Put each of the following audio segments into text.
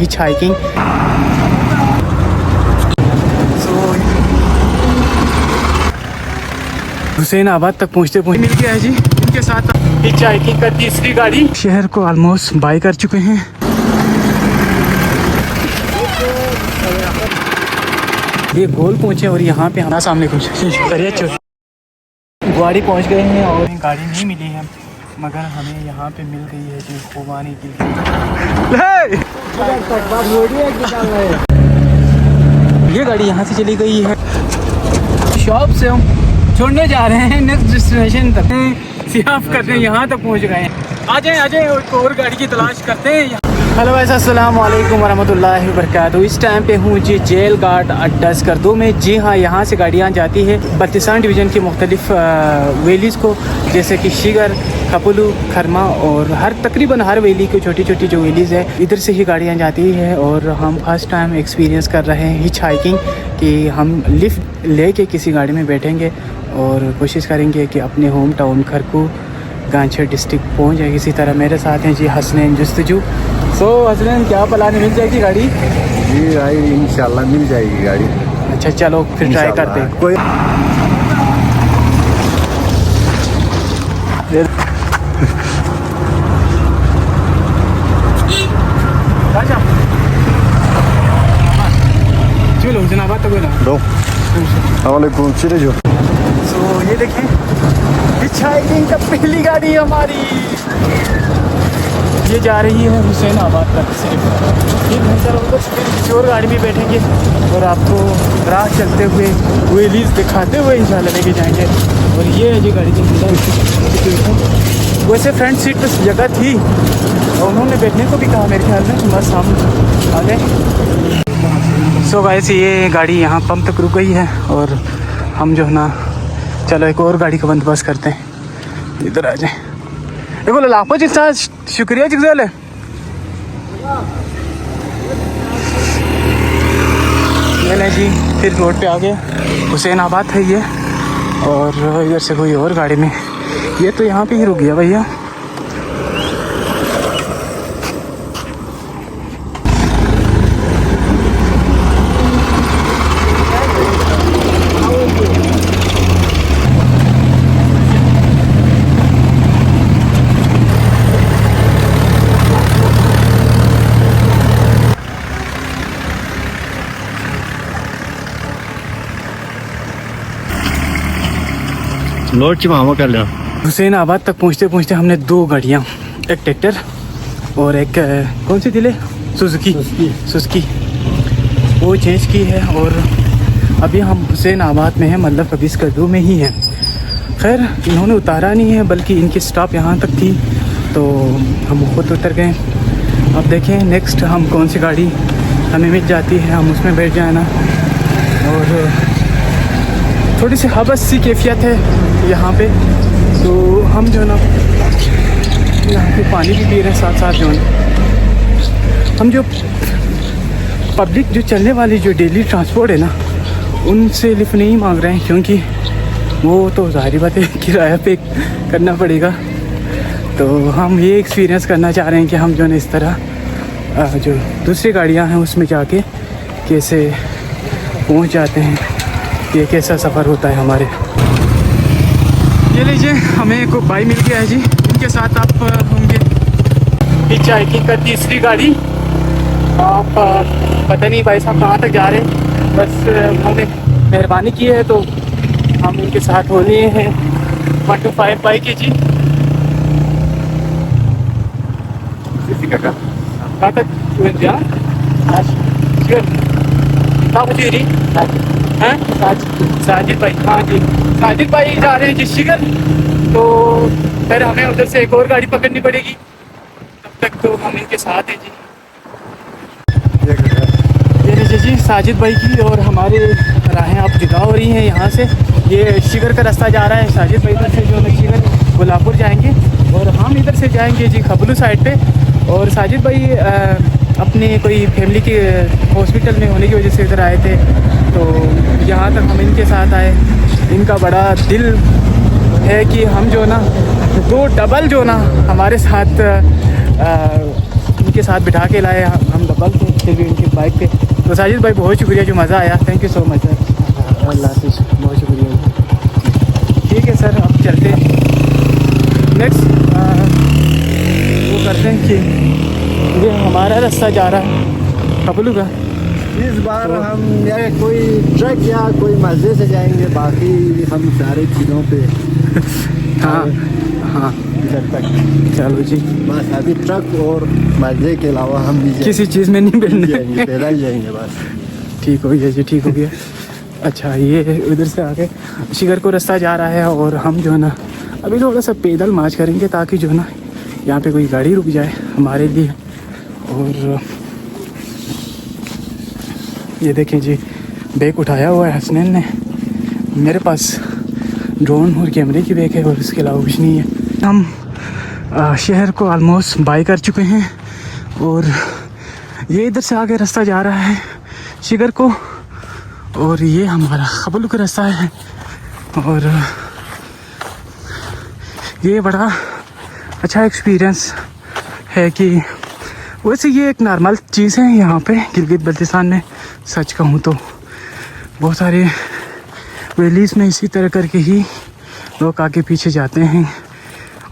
Hitch hiking. Hussainabad तक पहुँचते पहुँचते मिल गया है जी इनके साथ हिच हाइकिंग का तीसरी गाड़ी। शहर को ऑलमोस्ट बाय कर चुके हैं। ये गोल पहुँचे और यहाँ पे हमारे सामने कुछ गाड़ी पहुँच गए हैं और गाड़ी नहीं मिली है, मगर हमें यहाँ पे मिल गई है जी खुबानी की। ये गाड़ी यहाँ से चली गई है। शॉप से हम छोड़ने जा रहे हैं नेक्स्ट डेस्टिनेशन तक, सियाफ करने यहाँ तक पहुँच गए हैं। आ जाए और गाड़ी की तलाश करते हैं। हेलो गाइस, अस्सलाम वालेकुम वरहमतुल्लाहि वबरकातुहू। इस टाइम पे हूँ जी जेल गार्ड अड्डा स्कर्दू में। जी हाँ, यहाँ से गाड़ियाँ जाती है बत्तीसान डिवीज़न की मुख्तलिफ वैलीज़ को, जैसे कि शिगर, खपुलू, खरमा और तकरीबन हर वैली की छोटी छोटी जो वैलीज़ है इधर से ही गाड़ियाँ जाती है। और हम फर्स्ट टाइम एक्सपीरियंस कर रहे हैं हिच हाइकिंग कि हम लिफ्ट लेके किसी गाड़ी में बैठेंगे और कोशिश करेंगे कि अपने होम टाउन खरकू गांछर डिस्ट्रिक्ट पहुंच जाए। इसी तरह मेरे साथ हैं जी हसनैन जस्तजू। सो हसनैन, क्या प्लान है, मिल जाएगी गाड़ी? जी भाई, इंशाल्लाह मिल जाएगी गाड़ी। अच्छा चलो फिर ट्राई करते हैं। कोई चलो हुसैनाबाद तक वालेकुम चले जो। सो ये देखें हिच हाइकिंग का पहली गाड़ी है हमारी। ये जा रही है हुसैनाबाद तक सिर्फ। ये चलो तो किसी और गाड़ी में बैठेंगे और आपको राह चलते हुए वैलीज़ दिखाते हुए इंशाल्लाह लेके जाएंगे। और ये है जी गाड़ी की। वैसे फ्रंट सीट पर जगह थी और उन्होंने बैठने को भी कहा मेरे ख्याल में, बस हम आ गए। सो गाइस, ये गाड़ी यहाँ पंप तक रुक गई है और हम जो है ना, चलो एक और गाड़ी का बंदोबस्त करते हैं। इधर आ जाए। देखो लापो जी साहब, शुक्रिया जिगजल है। ये नहीं जी, फिर रोड पे आ गया। हुसैनाबाद है ये, और इधर से कोई और गाड़ी में, ये तो यहाँ पे ही रुक गया भैया। लोड की मामा कर लिया। हुसैनाबाद तक पहुँचते पहुँचते हमने दो गाड़ियाँ, एक ट्रैक्टर और एक कौन सी दिले सुजुकी वो चेंज की है। और अभी हम हुसैनाबाद में हैं, मतलब कभी स्कर्दू में ही हैं। खैर इन्होंने उतारा नहीं है, बल्कि इनकी स्टॉप यहाँ तक थी तो हम खुद उतर गए। अब देखें नेक्स्ट हम कौन सी गाड़ी हमें मिल जाती है, हम उसमें बैठ जाना। और थोड़ी सी हबस सी कैफियत है यहाँ पे, तो हम जो ना यहाँ पे पानी भी पी रहे हैं साथ साथ। जो हम जो पब्लिक जो चलने वाली जो डेली ट्रांसपोर्ट है ना, उनसे लिफ्ट नहीं मांग रहे हैं, क्योंकि वो तो ज़ाहिर बात है किराया पे करना पड़ेगा। तो हम ये एक्सपीरियंस करना चाह रहे हैं कि हम जो है इस तरह जो दूसरी गाड़ियाँ हैं उसमें जाके कैसे पहुँच जाते हैं, ये कैसा सफ़र होता है हमारे। ये लीजिए, हमें एक भाई मिल गया है जी, इनके साथ आप होंगे हिच हाइकिंग का तीसरी गाड़ी। आप पता नहीं भाई साहब कहाँ तक जा रहे हैं, बस उन्होंने मेहरबानी की है तो हम इनके साथ हो लिए हैं। 125 बाइक है जी। कहाँ तक हैं? साजिद भाई, हाँ जी साजिद भाई जा रहे हैं जी शिगर। तो फिर हमें उधर से एक और गाड़ी पकड़नी पड़ेगी, तब तक तो हम इनके साथ हैं जी। ये लीजिए जी साजिद भाई की और हमारे राहें आप जुदा हो रही हैं यहाँ से। ये शिगर का रास्ता जा रहा है, साजिद भाई इधर से जो है शिगर गुलापुर जाएंगे और हम इधर से जाएंगे जी खबलू साइड पे। और साजिद भाई अपने कोई फैमिली के हॉस्पिटल में होने की वजह से इधर आए थे, तो यहाँ तक हम इनके साथ आए। इनका बड़ा दिल है कि हम जो ना दो डबल जो ना हमारे साथ इनके साथ बिठा के लाए, हम डबल थे। फिर भी उनकी बाइक पे। तो साजिद भाई बहुत शुक्रिया, जो मज़ा आया, thank you so much sir. अल्लाह हाफिज़, बहुत शुक्रिया। ठीक है सर, अब चलते हैं नेक्स्ट। वो करते हैं कि ये हमारा रास्ता जा रहा है खबलू का। इस बार हम या कोई ट्रक या कोई मस्जिद से जाएंगे, बाकी हम सारे चीज़ों पे हाँ हाँ इधर तक। चलो जी, बस अभी ट्रक और मस्जिद के अलावा हम भी किसी चीज़ में नहीं बैठने। जाएंगे, पैदल जाएंगे बस। ठीक हो गया जी, ठीक हो गया। अच्छा, ये उधर से आगे शिगर को रास्ता जा रहा है और हम जो है ना अभी थोड़ा सा पैदल मार्च करेंगे ताकि जो है ना यहाँ पे कोई गाड़ी रुक जाए हमारे लिए। और ये देखें जी, बैग उठाया हुआ है हसनैन ने। मेरे पास ड्रोन और कैमरे की बैग है और इसके अलावा कुछ नहीं है। हम शहर को ऑलमोस्ट बाय कर चुके हैं और ये इधर से आगे रास्ता जा रहा है शिगर को, और ये हमारा खबलू का रास्ता है। और ये बड़ा अच्छा एक्सपीरियंस है कि वैसे ये एक नॉर्मल चीज़ है यहाँ पे गिलगित बल्तिस्तान में। सच कहूँ तो बहुत सारे वैलीज़ में इसी तरह करके ही लोग आगे पीछे जाते हैं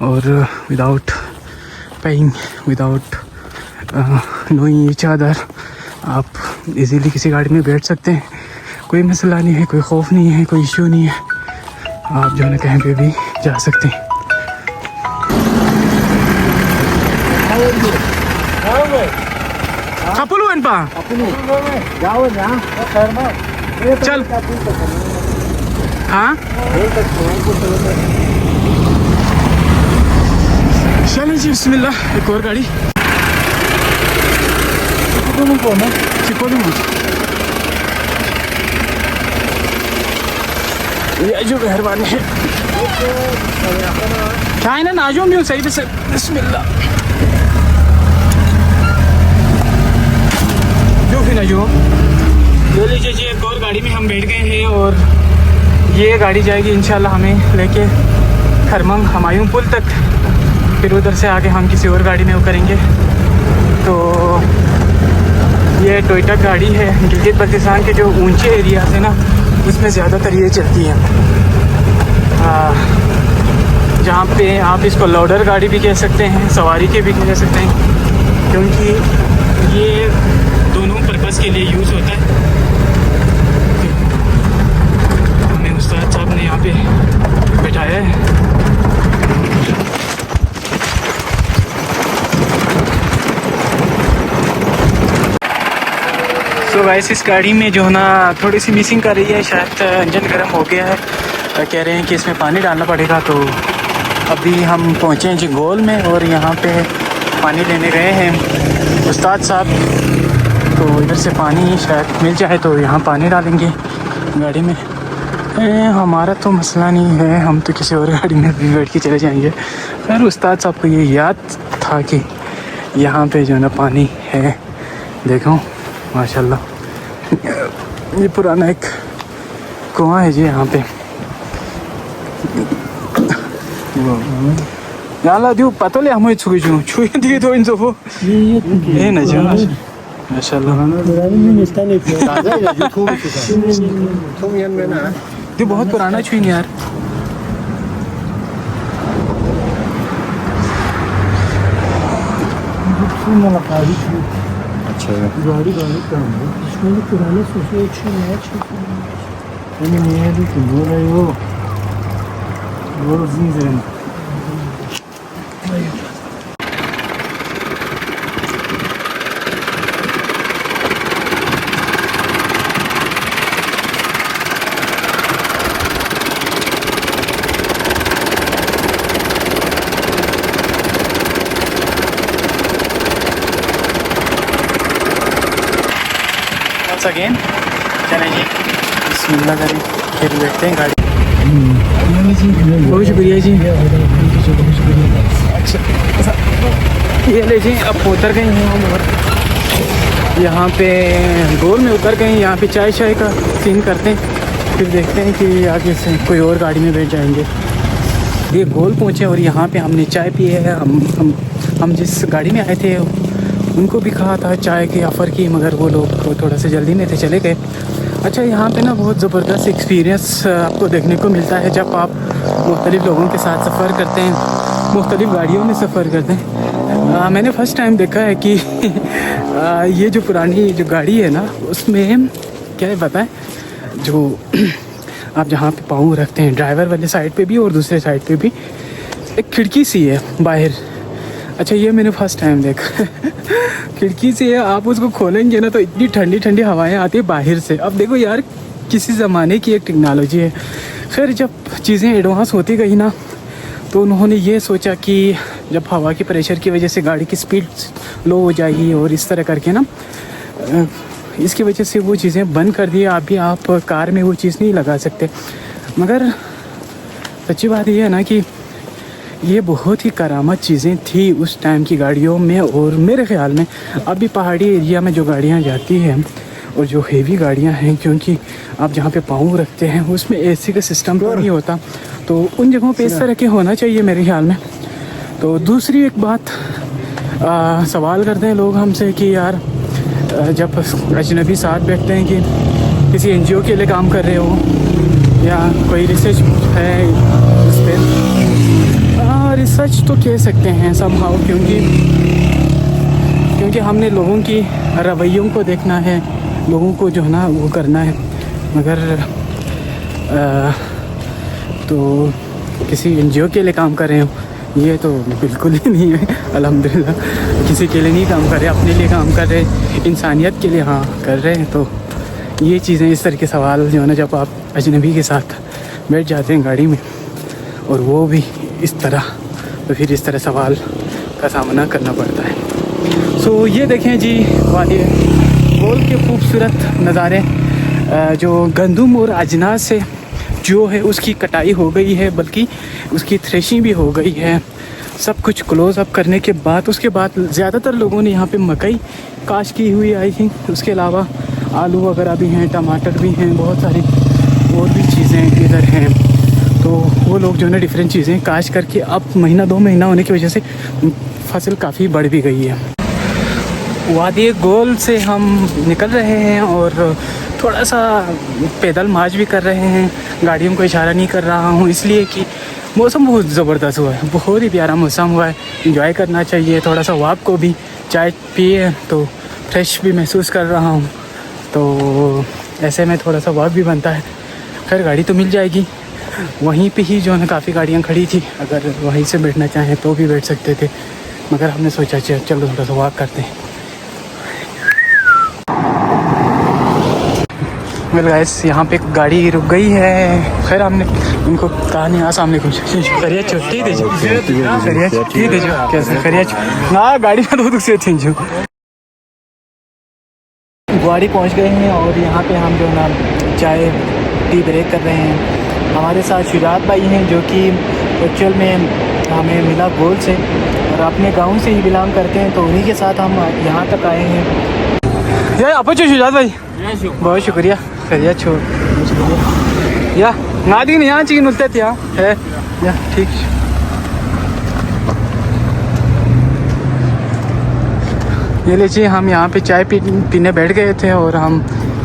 और without paying, without knowing each other आप इजीली किसी गाड़ी में बैठ सकते हैं। कोई मसला नहीं है, कोई खौफ नहीं है, कोई इशू नहीं है, आप जो है कहीं पे भी जा सकते हैं। खपलू इन पा चल। हाँ चलें जी, बिस्मिल्लाह। एक और गाड़ी ये जो मेहरबानी है क्या है ना, नाजो भी हूँ सही से। बिस्मिल्लाह जो भी नाजो ले लीजिए जी। एक और गाड़ी में हम बैठ गए हैं और ये गाड़ी जाएगी इंशाल्लाह हमें लेके खरमंग हमायूं पुल तक। फिर उधर से आगे हम किसी और गाड़ी में वो करेंगे। तो ये टोयोटा गाड़ी है। गिलगित बल्तिस्तान के जो ऊंचे एरिया है ना उसमें ज़्यादातर ये चलती है, जहाँ पे आप इसको लोडर गाड़ी भी कह सकते हैं, सवारी के भी कह सकते हैं, क्योंकि ये दोनों पर्पज़ के लिए यूज़ होता है। हमें उस्ताद साहब ने यहाँ पे बैठाया है। तो वैसे इस गाड़ी में जो है ना थोड़ी सी मिसिंग कर रही है, शायद इंजन गर्म हो गया है। कह रहे हैं कि इसमें पानी डालना पड़ेगा। तो अभी हम पहुँचे हैं जी गोल में और यहाँ पे पानी लेने गए हैं उस्ताद साहब। तो इधर से पानी शायद मिल जाए तो यहाँ पानी डालेंगे गाड़ी में। हमारा तो मसला नहीं है, हम तो किसी और गाड़ी में भी बैठ के चले जाएंगे। खैर उस्ताद साहब को ये याद था कि यहाँ पे जो है ना पानी है। देखो माशाल्लाह, ये पुराना एक कुआं है जी यहाँ पे। याला दियो पता ले हमें छुई दिए तो इन सबको ये ना जो माशाल्लाह ये बहुत पुराना छुई यार। अच्छा गाड़ी काम है इसमें भी पुराने सोचे अच्छे मैच नहीं बोल रही हो अगेन चलें जी, बिस्मिल्लाह करें फिर बैठते हैं गाड़ी। बहुत शुक्रिया जी। अच्छा ये ले जी, अब उतर गए हैं हम और यहाँ पे गोल में उतर गए हैं। यहाँ पे चाय शाय का सीन करते हैं, फिर देखते हैं कि आगे से कोई और गाड़ी में बैठ जाएंगे। ये गोल पहुँचे और यहाँ पे हमने चाय पी है। हम जिस गाड़ी में आए थे उनको भी कहा था चाय की ऑफ़र की, मगर वो लोग थोड़ा सा जल्दी में थे, चले गए। अच्छा, यहाँ पे ना बहुत ज़बरदस्त एक्सपीरियंस आपको देखने को मिलता है जब आप मुख्तलिफ़ लोगों के साथ सफ़र करते हैं, मुख्तलिफ़ गाड़ियों में सफ़र करते हैं। मैंने फ़र्स्ट टाइम देखा है कि ये जो पुरानी जो गाड़ी है ना, उसमें क्या है बताएं, जो आप जहाँ पे पाँव रखते हैं ड्राइवर वाले साइड पे भी और दूसरे साइड पे भी एक खिड़की सी है बाहर। अच्छा, ये मैंने फ़र्स्ट टाइम देखा खिड़की से है, आप उसको खोलेंगे ना तो इतनी ठंडी ठंडी हवाएं आती है बाहर से। अब देखो यार, किसी ज़माने की एक टेक्नोलॉजी है। फिर जब चीज़ें एडवांस होती गई ना, तो उन्होंने ये सोचा कि जब हवा की प्रेशर की वजह से गाड़ी की स्पीड लो हो जाएगी और इस तरह करके ना, इसकी वजह से वो चीज़ें बंद कर दी। अभी आप कार में वो चीज़ नहीं लगा सकते। मगर सच्ची बात ये है ना कि ये बहुत ही करामत चीज़ें थी उस टाइम की गाड़ियों में। और मेरे ख़्याल में अभी पहाड़ी एरिया में जो गाड़ियाँ जाती हैं और जो हेवी गाड़ियाँ हैं, क्योंकि आप जहाँ पे पाँव रखते हैं उसमें एसी का सिस्टम तो नहीं होता, तो उन जगहों पे इस तरह के होना चाहिए मेरे ख्याल में। तो दूसरी एक बात, सवाल करते हैं लोग हमसे कि यार जब अजनबी साथ बैठते हैं कि किसी एनजीओ के लिए काम कर रहे हो या कोई रिसर्च है इस पर, रिसर्च तो कह सकते हैं समहाउ, क्योंकि हमने लोगों की रवैयों को देखना है, लोगों को जो है ना वो करना है। मगर तो किसी एनजीओ के लिए काम कर रहे हो, ये तो बिल्कुल ही नहीं है। अल्हम्दुलिल्लाह किसी के लिए नहीं काम कर रहे, अपने लिए काम कर रहे, इंसानियत के लिए हाँ कर रहे हैं। तो ये चीज़ें, इस तरह के सवाल जो है ना, जब आप अजनबी के साथ बैठ जाते हैं गाड़ी में और वो भी इस तरह, तो फिर इस तरह सवाल का सामना करना पड़ता है। सो ये देखें जी, वादी गोल के खूबसूरत नज़ारे। जो गंदम और अजनास से जो है उसकी कटाई हो गई है, बल्कि उसकी थ्रेशिंग भी हो गई है। सब कुछ क्लोज़ अप करने के बाद, उसके बाद ज़्यादातर लोगों ने यहाँ पे मकई काश की हुई आई थी। उसके अलावा आलू वगैरह भी हैं, टमाटर भी हैं, बहुत सारी और भी चीज़ें इधर हैं। तो वो लोग जो है ना डिफरेंट चीज़ें काश करके, अब महीना 2 महीना होने की वजह से फसल काफ़ी बढ़ भी गई है। वादी गोल से हम निकल रहे हैं और थोड़ा सा पैदल मार्च भी कर रहे हैं। गाड़ियों को इशारा नहीं कर रहा हूँ, इसलिए कि मौसम बहुत ज़बरदस्त हुआ है, बहुत ही प्यारा मौसम हुआ है। एंजॉय करना चाहिए। थोड़ा सा वॉक को भी, चाय पिए तो फ्रेश भी महसूस कर रहा हूँ, तो ऐसे में थोड़ा सा वॉक भी बनता है। खैर गाड़ी तो मिल जाएगी, वहीं पे ही जो है काफ़ी गाड़ियाँ खड़ी थी, अगर वहीं से बैठना चाहें तो भी बैठ सकते थे, मगर हमने सोचा चलो थोड़ा सा वॉक करते हैं। वेल गाइस, यहाँ पे गाड़ी रुक गई है। खैर हमने उनको कहा नहीं, अस्सलाम वालेकुम, खरिया छुट्टी दीजिए, खरिया छुट्टी दीजिए, कैसे खरिया ना गाड़ी में तो दुख से थी जो गाड़ी पहुँच गए हैं और यहाँ पे हम जो है ना चाय टी ब्रेक कर रहे हैं। हमारे साथ शुजात भाई हैं जो कि एक्चुअल में हमें मिला गोल से और अपने गांव से ही बिलोंग करते हैं, तो उन्हीं के साथ हम यहाँ तक आए हैं। यार आप शुजात भाई, बहुत शुक्रिया। खैरिया छोड़ या नादी नहीं, यहाँ चिकन उठते थे यहाँ है या ठीक। ये लीजिए, हम यहाँ पे चाय पीने बैठ गए थे और हम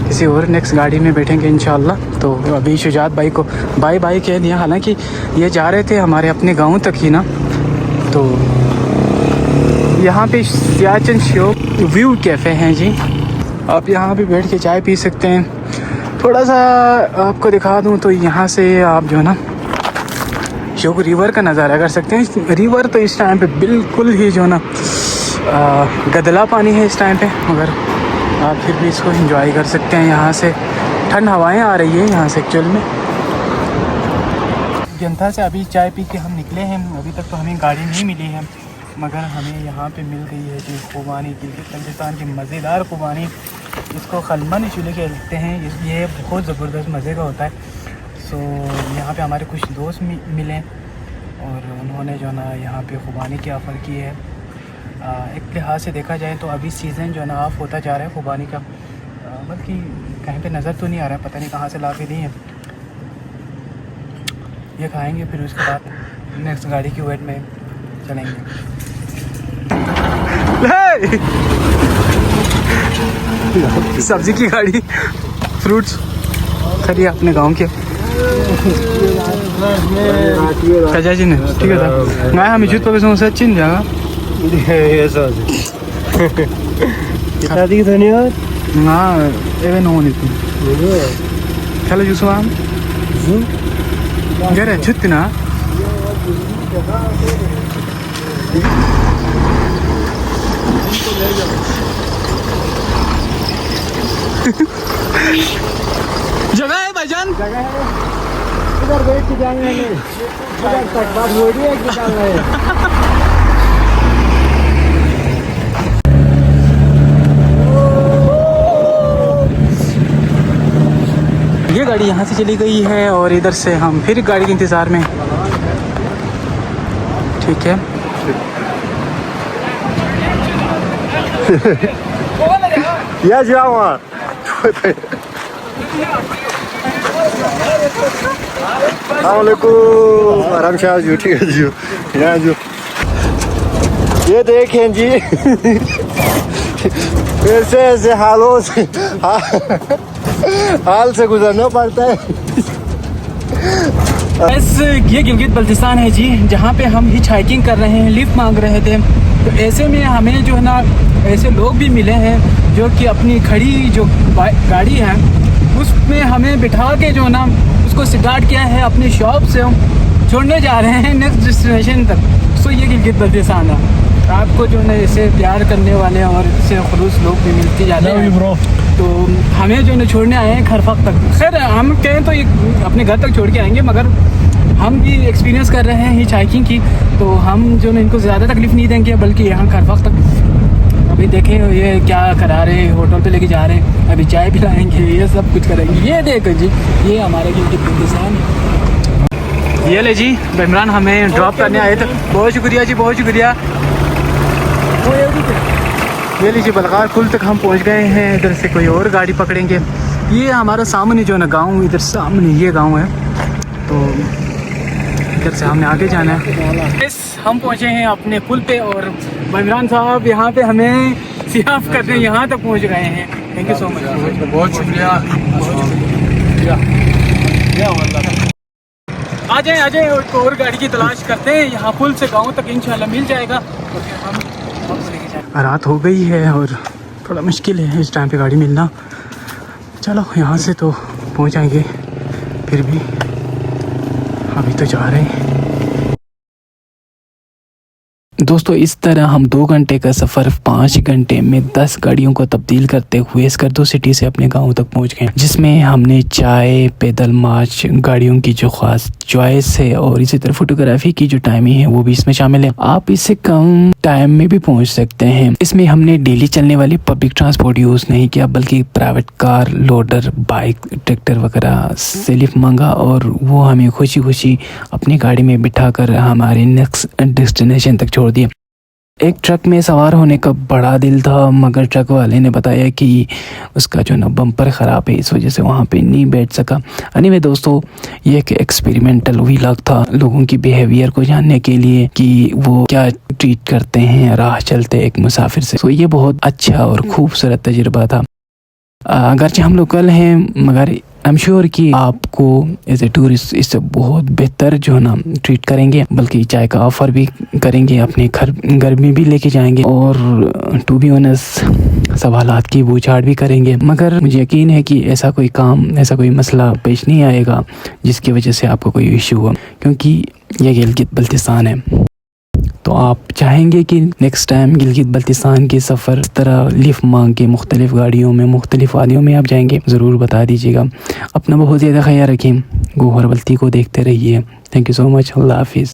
किसी और नेक्स्ट गाड़ी में बैठेंगे इंशाल्लाह। तो अभी शुजात भाई को बाय बाय कह दिया, हालांकि ये जा रहे थे हमारे अपने गांव तक ही ना। तो यहाँ पे सियाचिन शोक व्यू कैफ़े हैं जी, आप यहाँ पे बैठ के चाय पी सकते हैं। थोड़ा सा आपको दिखा दूँ तो यहाँ से आप जो है ना शोक रिवर का नज़ारा कर सकते हैं। रिवर तो इस टाइम पे बिल्कुल ही जो है ना गदला पानी है इस टाइम पे, मगर आप फिर भी इसको एंजॉय कर सकते हैं। यहाँ से ठंड हवाएं आ रही है यहाँ से एक्चुअल में। जनता से अभी चाय पी के हम निकले हैं, अभी तक तो हमें गाड़ी नहीं मिली है, मगर हमें यहाँ पे मिल गई है जी खुबानी, गिलगित-बल्तिस्तान की मज़ेदार खुबानी। इसको खलमन चूल्हे कहते हैं, ये बहुत ज़बरदस्त मज़े का होता है। सो यहाँ पे हमारे कुछ दोस्त मिले और उन्होंने जो ना यहाँ पे खुबानी की ऑफ़र की है। एक लिहाज से देखा जाए तो अभी सीज़न जो है ना ऑफ होता जा रहा है खुबानी का, बल्कि कहीं पे नज़र तो नहीं आ रहा है, पता नहीं कहाँ से ला के दी है। ये खाएंगे, फिर उसके बाद नेक्स्ट गाड़ी की वेट में चलेंगे। सब्जी की गाड़ी, फ्रूट्स खरी अपने गांव के कजाजी ने ठीक है था मैं हम इजुत पे समोसा चिन जागा शादी धन्यवाद ना एवे नो नहीं चलो जुसवाम जरा छुट्टी ना जगह है भाईजान जगह है इधर बैठ के जाएंगे इधर तक बात हो रही है कि चल रहे हैं ये गाड़ी यहाँ से चली गई है और इधर से हम फिर गाड़ी के इंतज़ार में ठीक है या जाओ वहाँ अस्सलामुअलैकुम आराम शाह जी ठीक है जी यहाँ जो ये देखें जी ऐसे ऐसे हालों से हाल से गुजरना पड़ता है बस ये गिलगित बल्तिस्तान है जी जहाँ पे हम हिच हाइकिंग कर रहे हैं लिफ्ट मांग रहे थे तो ऐसे में हमें जो है ना ऐसे लोग भी मिले हैं जो कि अपनी खड़ी जो गाड़ी है उसमें हमें बिठा के जो है ना उसको स्टार्ट किया है अपनी शॉप से हम छोड़ने जा रहे हैं नेक्स्ट डेस्टिनेशन तक। सो ये गिलगित बल्तिस्तान है आपको जो है इसे प्यार करने वाले और इससे खुलूस लोग भी मिलते जाते हैं तो हमें जो है छोड़ने आए हैं खरफक तक। खैर हम कहें तो ये अपने घर तक छोड़ के आएंगे मगर हम भी एक्सपीरियंस कर रहे हैं हिच हाइकिंग की तो हम जो है इनको ज़्यादा तकलीफ़ नहीं देंगे बल्कि यहाँ खरफक तक अभी देखें ये क्या करा रहे हैं होटल पे लेके जा रहे हैं अभी चाय पिलाएंगे ये सब कुछ करेंगे। ये देखो जी ये हमारे गिलगित बल्तिस्तान ये ले जी इमरान हमें ड्रॉप करने आए थे बहुत शुक्रिया जी बहुत शुक्रिया। ये लीजिए बलगार पुल तक हम पहुंच गए हैं इधर से कोई और गाड़ी पकड़ेंगे। ये हमारा सामने जो है ना गाँव इधर सामने ये गाँव है तो इधर से हमने आगे जाना है। इस हम पहुंचे हैं अपने पुल पे और इमरान साहब यहाँ पे हमें सियाफ करने यहाँ तक पहुंच गए हैं। थैंक यू सो मच बहुत शुक्रिया। आ जाए और गाड़ी की तलाश करते हैं यहाँ पुल से गाँव तक इंशाल्लाह मिल जाएगा तो फिर हम रात हो गई है और थोड़ा मुश्किल है इस टाइम पे गाड़ी मिलना। चलो यहाँ से तो पहुँच जाएंगे फिर भी अभी तो जा रहे हैं। दोस्तों इस तरह हम 2 घंटे का सफ़र 5 घंटे में 10 गाड़ियों को तब्दील करते हुए स्कर्दो सिटी से अपने गांव तक पहुंच गए जिसमें हमने चाय पैदल मार्च गाड़ियों की जो खास चॉइस है और इसी तरह फोटोग्राफी की जो टाइमिंग है वो भी इसमें शामिल है। आप इससे कम टाइम में भी पहुंच सकते हैं। इसमें हमने डेली चलने वाली पब्लिक ट्रांसपोर्ट यूज़ नहीं किया बल्कि private car loader bike tractor वगैरह से लिफ्ट मांगा और वो हमें खुशी खुशी अपनी गाड़ी में बिठा कर हमारे नेक्स्ट डेस्टिनेशन तक छोड़ दिया। एक ट्रक में सवार होने का बड़ा दिल था मगर ट्रक वाले ने बताया कि उसका जो ना बम्पर ख़राब है इस वजह से वहाँ पे नहीं बैठ सका। एनीवे दोस्तों ये एक एक्सपेरिमेंटल व्लॉग था लोगों की बिहेवियर को जानने के लिए कि वो क्या ट्रीट करते हैं राह चलते एक मुसाफिर से। तो ये बहुत अच्छा और खूबसूरत तजुर्बा था। अगरचे हम लोकल हैं मगर आई एम श्योर कि आपको एज ए टूरिस्ट इससे बहुत बेहतर जो है ना ट्रीट करेंगे बल्कि चाय का ऑफ़र भी करेंगे अपने घर में भी लेके जाएंगे और टू बी ऑनेस्ट सवालात की पूछताछ भी करेंगे। मगर मुझे यकीन है कि ऐसा कोई काम ऐसा कोई मसला पेश नहीं आएगा जिसकी वजह से आपको कोई इशू हो क्योंकि यह गिलगित बल्तिस्तान है। तो आप चाहेंगे कि नेक्स्ट टाइम गिलगित बल्तिस्तान के सफ़र इस तरह लिफ्ट मांग के मुख्तलिफ़ गाड़ियों में मुख्तलिफ़ वादियों में आप जाएंगे ज़रूर बता दीजिएगा। अपना बहुत ज़्यादा ख्याल रखें। गौहर बल्ती को देखते रहिए। Thank you so much. अल्लाह हाफिज़।